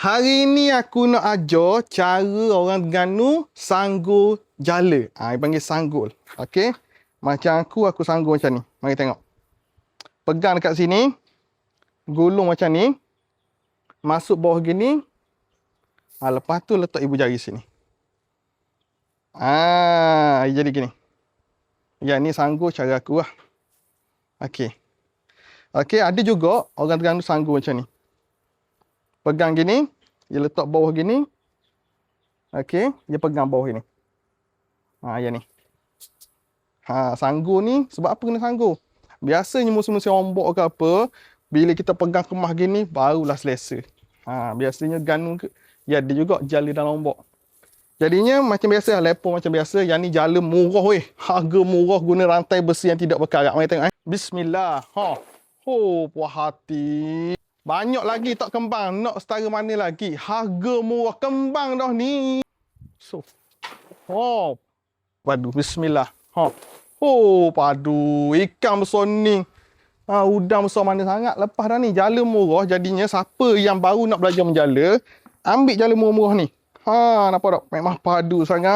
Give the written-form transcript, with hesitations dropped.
Hari ni aku nak ajar cara orang Terengganu sanggul jala. Dia panggil sanggul. Okey. Macam aku sanggul macam ni. Mari tengok. Pegang dekat sini. Gulung macam ni. Masuk bawah gini. Lepas tu letak ibu jari sini. Jadi gini. Ya, ni sanggul cara aku lah. Okey. Okey, ada juga orang Terengganu sanggul macam ni. Pegang gini, dia letak bawah gini. Okey, dia pegang bawah gini. Yang ni. Sanggul ni, sebab apa kena sanggul? Biasanya musim-musim ombak ke apa, bila kita pegang kemah gini, barulah selesa. Biasanya Terengganu dia ada juga jala dalam ombak. Jadinya macam biasa, lepon macam biasa. Yang ni jala murah weh. Harga murah guna rantai besi yang tidak berkarat. Mari tengok. Bismillah. Puas hati. Banyak lagi tak kembang. Nak setara mana lagi. Harga murah. Kembang dah ni. Padu. Bismillah. Padu. Ikan besar ni. Udang besar mana sangat. Lepas dah ni. Jala murah. Jadinya siapa yang baru nak belajar menjala. Ambil jala murah-murah ni. Nampak tak? Memang padu sangat.